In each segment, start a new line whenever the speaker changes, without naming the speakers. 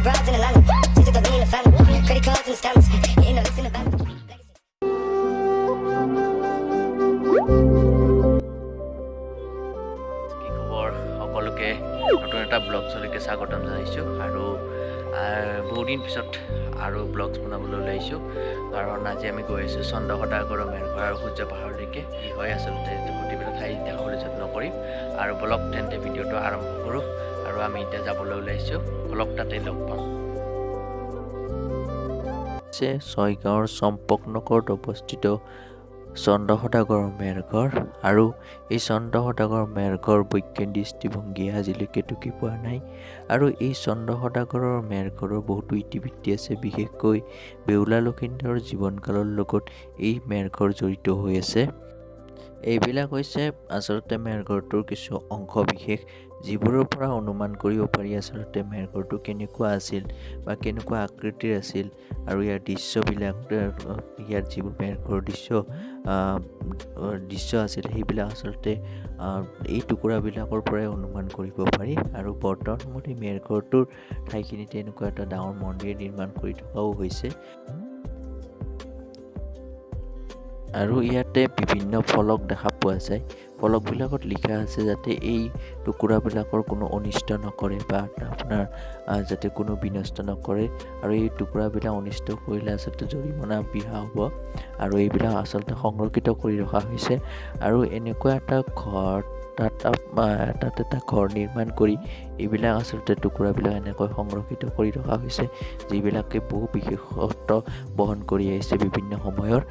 broads in Atlanta. She took the lean in the family. Credit cards and scams. Hitting the licks in the van.
কি খবৰ সকলোকে নতুন এটা blog চলিকে স্বাগতম জনাইছোঁ আৰু বহুত দিন পিছত আৰু ব্লগছ বনাবলৈ ওলাইছোঁ কাৰণ আজি আমি গৈ আছোঁ চন্দ্ৰসদাগৰৰ মেৰঘৰ আৰু সূৰ্য পাহাৰলৈকে কি হয় আচলতে গোটেইবিলাক ঠাই দেখাবলৈ যত্ন কৰিম আৰু ব্লগ তেন্তে ভিডিঅ'টো আৰম্ভ কৰোঁ আৰু আমি এতিয়া যাবলৈ ওলাইছোঁ ব্লগ তাতে লগ পাম ছয়গাঁৱৰ চম্পকনগৰত অৱস্থিত চন্দ্ৰসদাগৰৰ মেৰঘৰ আৰু এই চন্দ্ৰসদাগৰৰ মেৰঘৰ বৈজ্ঞানিক দৃষ্টিভংগী আজিলৈকে টুকি পোৱা নাই আৰু এই চন্দ্ৰসদাগৰৰ মেৰঘৰৰ বহুতো ইতিবৃত্তি আছে বিশেষকৈ বেউলা লখিন্দৰৰ জীৱনকালৰ লগত এই মেৰঘৰ জড়িত হৈ আছে এইবিলাক হৈছে আচলতে মেৰঘৰটোৰ কিছু অংশ বিশেষ যিবোৰৰ পৰা অনুমান কৰিব পাৰি আচলতে মেৰঘৰটো কেনেকুৱা আছিল বা কেনেকুৱা আকৃতিৰ আছিল আৰু ইয়াৰ দৃশ্যবিলাক ইয়াৰ যিবোৰ মেৰঘৰৰ দৃশ্য আছিল সেইবিলাক আচলতে এই টুকুৰাবিলাকৰ পৰাই অনুমান কৰিব পাৰি আৰু বৰ্তমান সময়ত এই মেৰঘৰটোৰ ঠাইখিনিতে এনেকুৱা এটা ডাঙৰ মন্দিৰ নিৰ্মাণ কৰি থকাও হৈছে আৰু ইয়াতে বিভিন্ন ফলক দেখা পোৱা যায় ফলকবিলাকত লিখা আছে যাতে এই টুকুৰাবিলাকৰ কোনো অনিষ্ট নকৰে বা আপোনাৰ যাতে কোনো বিনষ্ট নকৰে আৰু এই টুকুৰাবিলাক অনিষ্ট কৰিলে আচলতে জৰিমনা বিহা হ'ব আৰু এইবিলাক আচলতে সংৰক্ষিত কৰি ৰখা হৈছে আৰু এনেকুৱা এটা ঘৰ তাত এটা ঘৰ নিৰ্মাণ কৰি এইবিলাক আচলতে টুকুৰাবিলাক এনেকৈ সংৰক্ষিত কৰি ৰখা হৈছে যিবিলাকে বহু বিশেষত্ব বহন কৰি আহিছে বিভিন্ন সময়ৰ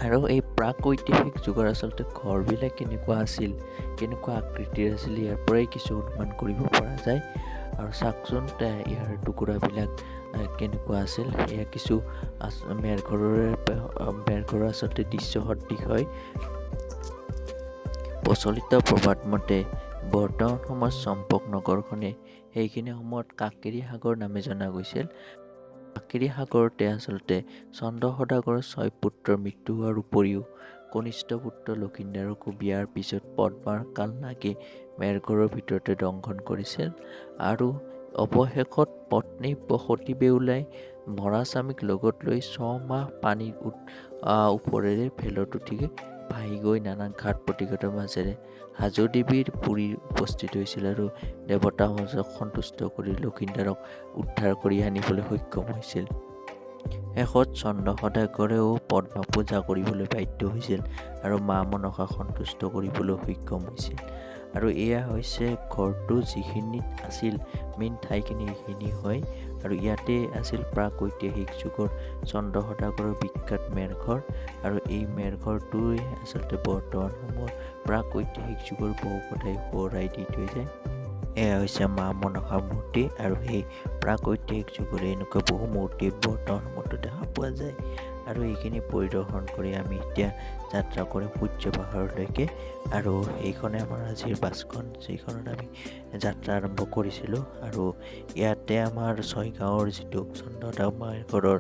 আৰু এই প্ৰাক-ঐতিহাসিক যুগৰ আচলতে ঘৰবিলাক কেনেকুৱা আছিল কেনেকুৱা আকৃতিৰ আছিল ইয়াৰ পৰাই কিছু অনুমান কৰিব পৰা যায় আৰু চাওকচোন ইয়াৰ টুকুৰাবিলাক কেনেকুৱা আছিল এয়া কিছু মেৰঘৰৰ আচলতে দৃশ্য সদৃশ হয় প্ৰচলিত প্ৰবাদ মতে বৰ্তমান সময়ত চম্পক নগৰখনে সেইখিনি সময়ত কাকেৰী সাগৰ নামে জনা গৈছিল কাকেৰী সাগৰতে আচলতে চন্দ্ৰসদাগৰৰ 6 পুত্ৰৰ মৃত্যু হোৱাৰ উপৰিও কনিষ্ঠ পুত্ৰ লক্ষিন্দৰকো বিয়াৰ পিছত পদ্মাৰ কাল নাগি মেৰঘৰৰ ভিতৰতে দংশন কৰিছিল আৰু অৱশেষত পত্নী সতী বেউলাই মৰা স্বামীক লগত লৈ 6 মাহ পানীৰ ওপৰেৰে ভেলত উঠি ভাহি গৈ নানান ঘাট প্ৰতিঘাতৰ মাজেৰে হাজো দেৱীৰ পুৰীৰ উপস্থিত হৈছিল আৰু দেৱতা সমাজক সন্তুষ্ট কৰি লক্ষিন্দৰক উদ্ধাৰ কৰি আনিবলৈ সক্ষম হৈছিল শেষত চন্দ্ৰসদাগৰেও পদ্মা পূজা কৰিবলৈ বাধ্য হৈছিল আৰু মা মনসা সন্তুষ্ট কৰিবলৈ সক্ষম হৈছিল আৰু এয়া হৈছে ঘৰটো যিখিনিত আছিল মেইন ঠাইখিনি এইখিনি হয় আৰু ইয়াতে আছিল প্ৰাক-ঐতিহাসিক যুগৰ চন্দ্ৰসদাগৰৰ বিখ্যাত মেৰঘৰ আৰু এই মেৰঘৰটোৱে আচলতে বৰ্তমান সময়ত প্ৰাক-ঐতিহাসিক যুগৰ বহু কথাই সোঁৱৰাই দি থৈ যায় এয়া হৈছে মা মনসা মূৰ্তি আৰু সেই প্ৰাক-ঐতিহাসিক যুগৰে এনেকুৱা বহু মূৰ্তি বৰ্তমান সময়তো দেখা পোৱা যায় আৰু এইখিনি পৰিদৰ্শন কৰি আমি এতিয়া যাত্ৰা কৰিম সূৰ্য পাহাৰলৈকে আৰু এইখনে আমাৰ আজিৰ বাছখন যিখনত আমি যাত্ৰা আৰম্ভ কৰিছিলোঁ আৰু ইয়াতে আমাৰ ছয়গাঁৱৰ যিটো চন্দ্ৰসদাগৰৰ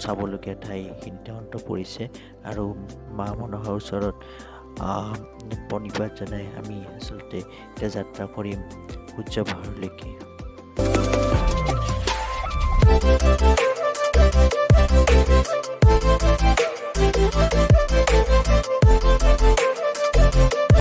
চাবলগীয়া ঠাই এইখিনিতে অন্ত পৰিছে আৰু মা মনসাৰ ওচৰত প্ৰণিপাত জনাই আমি আচলতে এতিয়া যাত্ৰা কৰিম সূৰ্য পাহাৰলৈকে